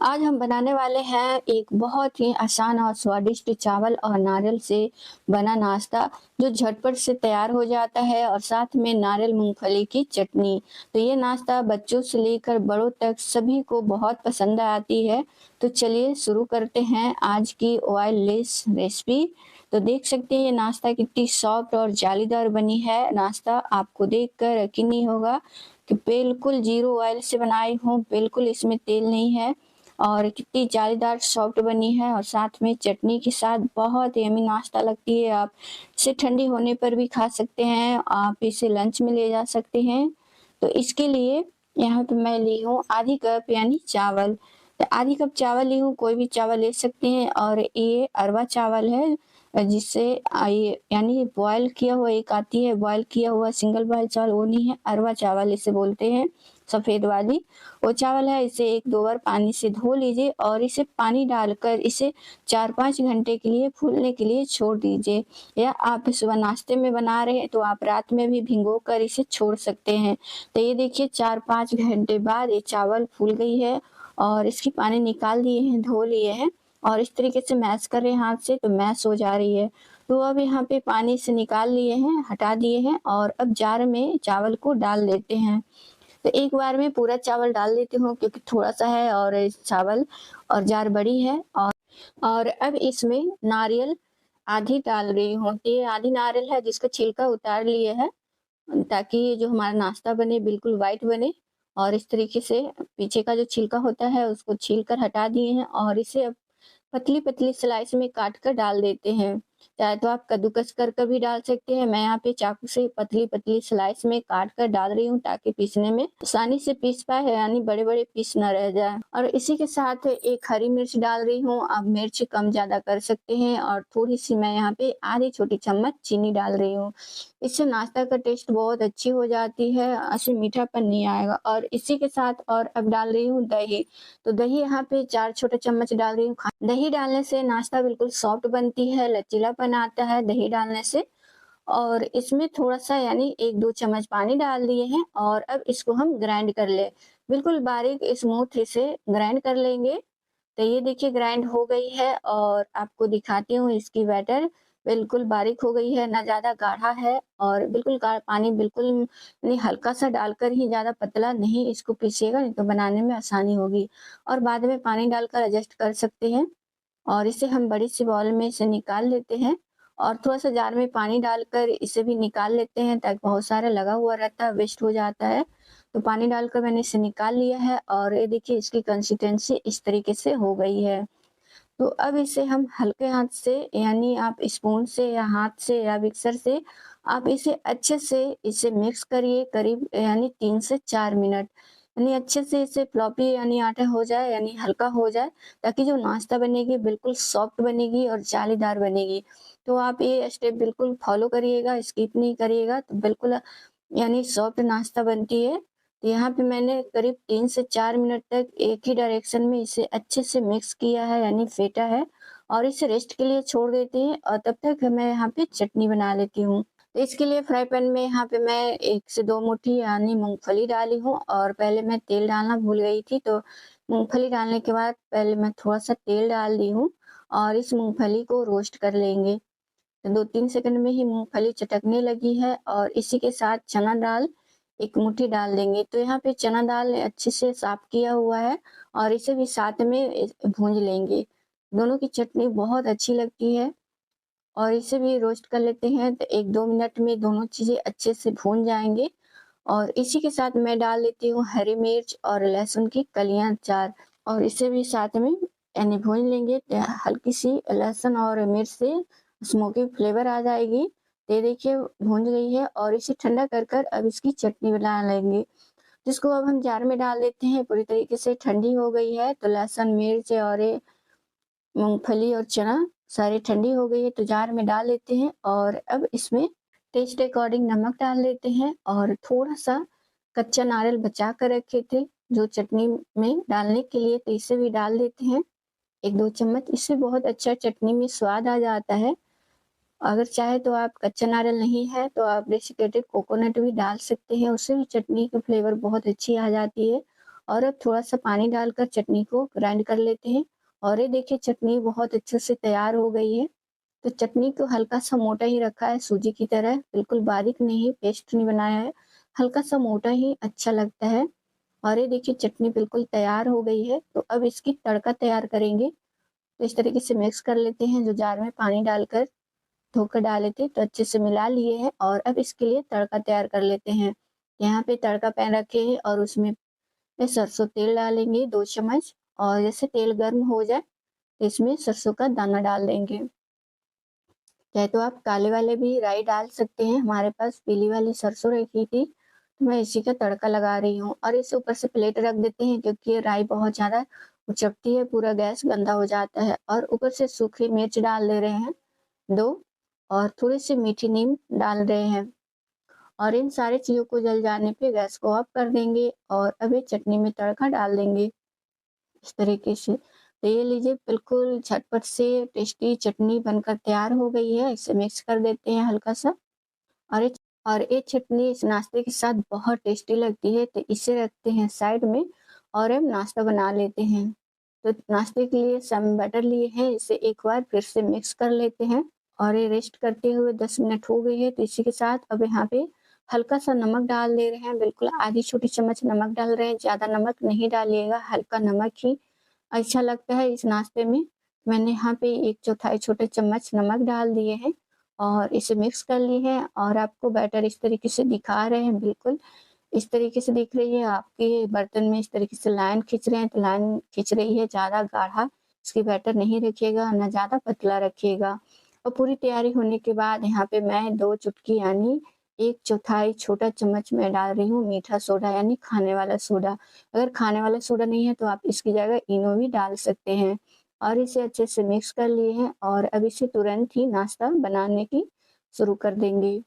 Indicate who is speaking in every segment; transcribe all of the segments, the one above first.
Speaker 1: आज हम बनाने वाले हैं एक बहुत ही आसान और स्वादिष्ट चावल और नारियल से बना नाश्ता जो झटपट से तैयार हो जाता है और साथ में नारियल मूंगफली की चटनी। तो ये नाश्ता बच्चों से लेकर बड़ों तक सभी को बहुत पसंद आती है। तो चलिए शुरू करते हैं आज की ऑयल लेस रेसिपी। तो देख सकते हैं ये नाश्ता कितनी सॉफ्ट और जालीदार बनी है। नाश्ता आपको देखकर यकीन नहीं होगा कि बिल्कुल जीरो ऑयल से बनाई हूँ, बिल्कुल इसमें तेल नहीं है और कितनी जालीदार सॉफ्ट बनी है और साथ में चटनी के साथ बहुत यम्मी नाश्ता लगती है। आप इसे ठंडी होने पर भी खा सकते हैं, आप इसे लंच में ले जा सकते हैं। तो इसके लिए यहाँ पे मैं ली हूँ आधी कप यानी चावल। तो आधी कप चावल ली हूँ, कोई भी चावल ले सकते हैं और ये अरवा चावल है जिससे ये यानी बॉयल किया हुआ एक आती है, बॉयल किया हुआ सिंगल बॉयल चावल वो नहीं है, अरवा चावल इसे बोलते हैं, सफेद वाली वो चावल है। इसे 1-2 बार पानी से धो लीजिए और इसे पानी डालकर इसे 4-5 घंटे के लिए फूलने के लिए छोड़ दीजिए। या आप सुबह नाश्ते में बना रहे हैं तो आप रात में भी भिगो कर इसे छोड़ सकते हैं। तो ये देखिए 4-5 घंटे बाद ये चावल फूल गई है और इसकी पानी निकाल दिए हैं, धो लिए हैं और इस तरीके से मैश कर रहे हैं हाथ से तो मैश हो जा रही है। तो अब यहाँ पे पानी से निकाल लिए हैं, हटा दिए हैं और अब जार में चावल को डाल देते हैं। तो एक बार में पूरा चावल डाल देती हूँ क्योंकि थोड़ा-सा है और चावल और जार बड़ी है और अब इसमें नारियल आधी डाल रही हूँ। तो ये आधी नारियल है जिसका छिलका उतार लिए है ताकि ये जो हमारा नाश्ता बने बिल्कुल व्हाइट बने और इस तरीके से पीछे का जो छिलका होता है उसको छील कर हटा दिए हैं और इसे अब पतली-पतली स्लाइस में काट कर डाल देते हैं। चाहे तो आप कद्दूकस कर भी डाल सकते हैं। मैं यहाँ पे चाकू से पतली-पतली स्लाइस में काट कर डाल रही हूँ ताकि पीसने में आसानी से पीस पाए यानी बड़े-बड़े पीस ना रह जाए। और इसी के साथ एक हरी मिर्च डाल रही हूँ। आप मिर्च कम ज़्यादा कर सकते हैं और थोड़ी-सी मैं यहाँ पे आधी छोटी चम्मच चीनी डाल रही हूँ। इससे नाश्ता का टेस्ट बहुत अच्छी हो जाती है, ऐसे मीठापन नहीं आएगा। और इसी के साथ और अब डाल रही हूँ दही। तो दही यहाँ पे 4 छोटे चम्मच डाल रही हूँ। दही डालने से नाश्ता बिल्कुल सॉफ्ट बनती है, लचीलापन आता है दही डालने से। और इसमें थोड़ा-सा यानी 1-2 चम्मच पानी डाल दिए हैं और अब इसको हम ग्राइंड कर लें। बिल्कुल बारीक स्मूथ इसे ग्राइंड कर लेंगे। तो ये देखिए ग्राइंड हो गई है और आपको दिखाती हूँ इसकी बैटर बिल्कुल बारीक हो गई है, ना ज़्यादा गाढ़ा है और बिल्कुल गा पानी बिल्कुल नहीं हल्का-सा डालकर ही, ज़्यादा पतला नहीं इसको पीसिएगा नहीं तो बनाने में आसानी होगी। और बाद में पानी डालकर एडजस्ट कर सकते हैं और इसे हम बड़ी-सी बाउल में इसे निकाल लेते हैं और थोड़ा-सा जार में पानी डालकर इसे भी निकाल लेते हैं ताकि बहुत सारा लगा हुआ रहता है, वेस्ट हो जाता है। तो पानी डालकर मैंने इसे निकाल लिया है और ये देखिए इसकी कंसिस्टेंसी इस तरीके से हो गई है। तो अब इसे हम हल्के हाथ से यानी आप स्पून से या हाथ से या मिक्सर से आप इसे अच्छे से इसे मिक्स करिए करीब यानी 3 से 4 मिनट। यानी अच्छे से इसे फ्लॉपी यानी आटा हो जाए यानी हल्का हो जाए ताकि जो नाश्ता बनेगी बिल्कुल सॉफ्ट बनेगी और जालीदार बनेगी। तो आप ये स्टेप बिल्कुल फॉलो करिएगा, स्किप नहीं करिएगा तो बिल्कुल यानी सॉफ्ट नाश्ता बनती है। तो यहाँ पे मैंने करीब 3 से 4 मिनट तक एक ही डायरेक्शन में इसे अच्छे से मिक्स किया है यानी फेंटा है और इसे रेस्ट के लिए छोड़ देते हैं और तब तक मैं यहाँ पे चटनी बना लेती हूँ। तो इसके लिए फ्राई पैन में यहाँ पे मैं 1 से 2 मुट्ठी यानी मूँगफली डाली हूँ और पहले मैं तेल डालना भूल गई थी तो मूँगफली डालने के बाद पहले मैं थोड़ा-सा तेल डाल दी हूँ और इस मूँगफली को रोस्ट कर लेंगे। 2-3 सेकंड में ही मूँगफली चटकने लगी है और इसी के साथ चना दाल 1 मुट्ठी डाल देंगे। तो यहाँ पे चना दाल अच्छे से साफ किया हुआ है और इसे भी साथ में भूंज लेंगे। दोनों की चटनी बहुत अच्छी लगती है और इसे भी रोस्ट कर लेते हैं तो 1-2 मिनट में दोनों चीज़ें अच्छे से भून जाएँगे और इसी के साथ मैं डाल देती हूँ हरी मिर्च और लहसुन की कलियाँ 4 और इसे भी साथ में यानी भून लेंगे। हल्की-सी लहसुन और मिर्च से स्मोकी फ्लेवर आ जाएगी। तो ये देखिए भून गई है और इसे ठंडा कर अब इसकी चटनी बना लेंगे, जिसको अब हम जार में डाल देते हैं। पूरी तरीके से ठंडी हो गई है तो लहसुन, मिर्च और ये मूँगफली और चना सारी ठंडी हो गई है तो जार में डाल लेते हैं और अब इसमें टेस्ट अकॉर्डिंग नमक डाल देते हैं और थोड़ा-सा कच्चा नारियल बचा कर रखे थे जो चटनी में डालने के लिए तो इसे भी डाल देते हैं 1-2 चम्मच। इससे बहुत अच्छा चटनी में स्वाद आ जाता है। अगर चाहे तो आप कच्चा नारियल नहीं है तो आप डेसिकेटेड कोकोनट भी डाल सकते हैं, उससे भी चटनी का फ्लेवर बहुत अच्छी आ जाती है और अब थोड़ा-सा पानी डालकर चटनी को ग्राइंड कर लेते हैं। और ये देखिए चटनी बहुत अच्छे से तैयार हो गई है। तो चटनी को हल्का-सा मोटा ही रखा है सूजी की तरह, बिल्कुल बारीक नहीं, पेस्ट नहीं बनाया है। हल्का-सा मोटा ही अच्छा लगता है। और ये देखिए चटनी बिल्कुल तैयार हो गई है। तो अब इसकी तड़का तैयार करेंगे। तो इस तरीके से मिक्स कर लेते हैं, जो जार में पानी डालकर धोकर डाले थे तो अच्छे से मिला लिए हैं। और अब इसके लिए तड़का तैयार कर लेते हैं। यहाँ पे तड़का पैन रखे हैं और उसमें सरसों तेल डालेंगे 2 चम्मच। और जैसे तेल गर्म हो जाए तो इसमें सरसों का दाना डाल देंगे। चाहे तो आप काले वाले भी राई डाल सकते हैं, हमारे पास पीली वाली सरसों रखी थी तो मैं इसी का तड़का लगा रही हूँ। और इसे ऊपर से प्लेट रख देते हैं क्योंकि ये राई बहुत ज़्यादा उचकती है, पूरा गैस गंदा हो जाता है। और ऊपर से सूखी मिर्च डाल दे रहे हैं 2, और थोड़ी सी मीठी नीम डाल रहे हैं। और इन सारी चीज़ों को जल जाने पे गैस को ऑफ कर देंगे और अब ये चटनी में तड़का डाल देंगे इस तरीके से। तो ये लीजिए बिल्कुल झटपट से टेस्टी चटनी बनकर तैयार हो गई है। इसे मिक्स कर देते हैं हल्का-सा। और ये चटनी इस नाश्ते के साथ बहुत टेस्टी लगती है, तो इसे रखते हैं साइड में और अब नाश्ता बना लेते हैं। तो नाश्ते के लिए सम बटर लिए हैं, इसे एक बार फिर से मिक्स कर लेते हैं। और ये रेस्ट करते हुए 10 मिनट हो गए हैं, तो इसी के साथ अब यहाँ पे हल्का-सा नमक डाल दे रहे हैं, बिल्कुल आधी छोटी चम्मच नमक डाल रहे हैं, ज़्यादा नमक नहीं डालिएगा, हल्का नमक ही अच्छा लगता है इस नाश्ते में। मैंने यहाँ पे 1/4 छोटे चम्मच नमक डाल दिए हैं और इसे मिक्स कर लिए हैं। और आपको बैटर इस तरीके से दिखा रहे हैं, बिल्कुल इस तरीके से दिख रही है। आपके बर्तन में इस तरीके से लाइन खींच रहे हैं तो लाइन खींच रही है, ज़्यादा गाढ़ा इसकी बैटर नहीं रखिएगा, ना ज़्यादा पतला रखिएगा। और पूरी तैयारी होने के बाद यहाँ पे मैं 2 चुटकी यानी 1/4 छोटा चम्मच मैं डाल रही हूँ मीठा सोडा यानी खाने वाला सोडा। अगर खाने वाला सोडा नहीं है तो आप इसकी जगह इनो भी डाल सकते हैं। और इसे अच्छे से मिक्स कर लिए हैं और अब इसे तुरंत ही नाश्ता बनाने की शुरू कर देंगे।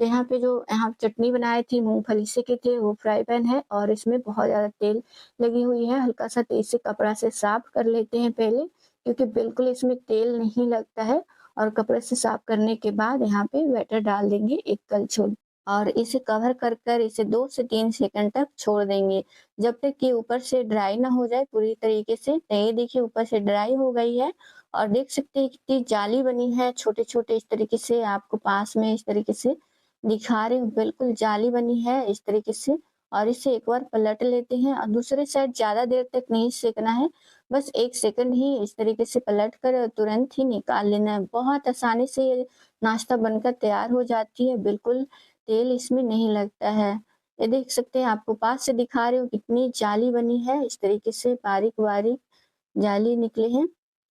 Speaker 1: तो यहाँ चटनी बनाई थी मूँगफली से की थी, वो फ्राई पैन है और इसमें बहुत ज़्यादा तेल लगी हुई है। हल्का-सा तो इसे कपड़ा से साफ कर लेते हैं पहले, क्योंकि बिल्कुल इसमें तेल नहीं लगता है। और कपड़े से साफ करने के बाद यहाँ पे बैटर डाल देंगे 1 कलछुल और इसे कवर कर इसे 2 से 3 सेकंड तक छोड़ देंगे, जब तक कि ऊपर से ड्राई ना हो जाए पूरी तरीके से। तो ये देखिए ऊपर से ड्राई हो गई है और देख सकते हैं कितनी जाली बनी है, छोटे-छोटे इस तरीके से आपको पास में इस तरीके से दिखा रही हूँ, बिल्कुल जाली बनी है इस तरीके से। और इसे एक बार पलट लेते हैं और दूसरे साइड ज़्यादा देर तक नहीं सेकना है, बस 1 सेकंड ही इस तरीके से पलट कर तुरंत ही निकाल लेना है। बहुत आसानी से ये नाश्ता बनकर तैयार हो जाती है, बिल्कुल तेल इसमें नहीं लगता है। ये देख सकते हैं, आपको पास से दिखा रही हूँ कितनी जाली बनी है, इस तरीके से बारीक-बारीक जाली निकले हैं।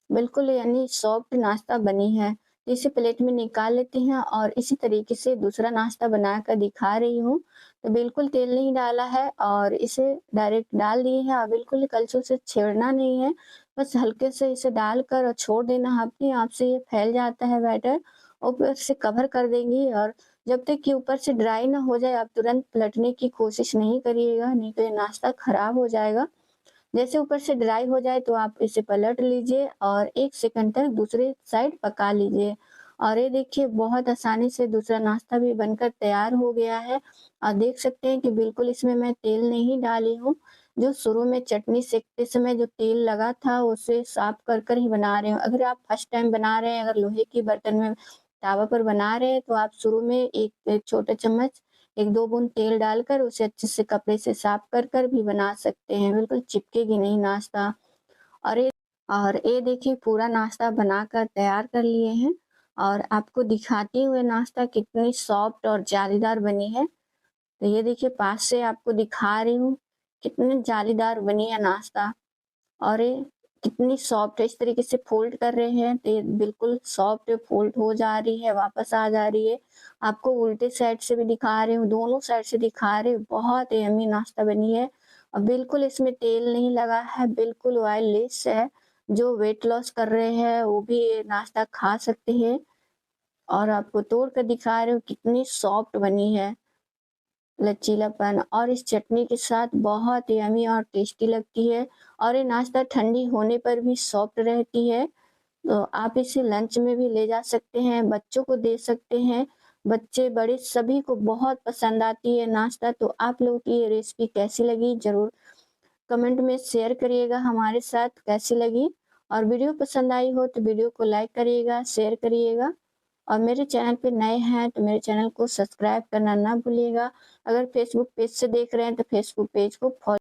Speaker 1: बिल्कुल यानी सॉफ्ट नाश्ता बनी है। इसे प्लेट में निकाल लेते हैं और इसी तरीके से दूसरा नाश्ता बनाकर दिखा रही हूँ। तो बिल्कुल तेल नहीं डाला है और इसे डायरेक्ट डाल दिए हैं और बिल्कुल कलछुल से छेड़ना नहीं है। बस हल्के से इसे डालकर और छोड़ देना, अपने आप से ये फैल जाता है बैटर। ऊपर से कवर कर देंगी और जब तक कि ऊपर से ड्राई ना हो जाए आप तुरंत पलटने की कोशिश नहीं करिएगा, नहीं तो ये नाश्ता खराब हो जाएगा। जैसे ऊपर से ड्राई हो जाए तो आप इसे पलट लीजिए और 1 सेकंड तक दूसरी साइड पका लीजिए। और ये देखिए बहुत आसानी से दूसरा नाश्ता भी बनकर तैयार हो गया है। और देख सकते हैं कि बिल्कुल इसमें मैं तेल नहीं डाली हूँ। जो शुरू में चटनी सेकते समय जो तेल लगा था उसे साफ कर ही बना रही हूँ। अगर आप फर्स्ट टाइम बना रहे हैं, अगर लोहे के बर्तन में तावा पर बना रहे हैं तो आप शुरू में एक छोटा चम्मच 1-2 बूंद तेल डालकर उसे अच्छे से कपड़े से साफ कर भी बना सकते हैं, बिल्कुल चिपकेगी नहीं नाश्ता। और ये देखिए पूरा नाश्ता बनाकर तैयार कर लिए हैं और आपको दिखाते हुए नाश्ता कितनी सॉफ्ट और जालीदार बनी है। तो ये देखिए पास से आपको दिखा रही हूँ, कितनी जालीदार बनी है नाश्ता। और ये कितनी सॉफ्ट है, इस तरीके से फ़ोल्ड कर रहे हैं तो ये बिल्कुल सॉफ्ट फ़ोल्ड हो जा रही है, वापस आ जा रही है। आपको उल्टे साइड से भी दिखा रही हूँ, दोनों साइड से दिखा रही हूँ, बहुत यम्मी नाश्ता बनी है। और बिल्कुल इसमें तेल नहीं लगा है, बिल्कुल ऑयललेस है। जो वेट लॉस कर रहे हैं वो भी ये नाश्ता खा सकते हैं। और आपको तोड़ कर दिखा रही हूँ कितनी सॉफ्ट बनी है। लचीलापन और इस चटनी के साथ बहुत यम्मी और टेस्टी लगती है। और ये नाश्ता ठंडी होने पर भी सॉफ्ट रहती है। तो आप इसे लंच में भी ले जा सकते हैं, बच्चों को दे सकते हैं। बच्चे बड़े सभी को बहुत पसंद आती है नाश्ता। तो आप लोगों की ये रेसिपी कैसी लगी ज़रूर कमेंट में शेयर करिएगा हमारे साथ कैसी लगी, और वीडियो पसंद आई हो तो वीडियो को लाइक करिएगा, शेयर करिएगा, और मेरे चैनल पे नए हैं तो मेरे चैनल को सब्सक्राइब करना ना भूलिएगा। अगर फेसबुक पेज से देख रहे हैं तो फेसबुक पेज को फॉलो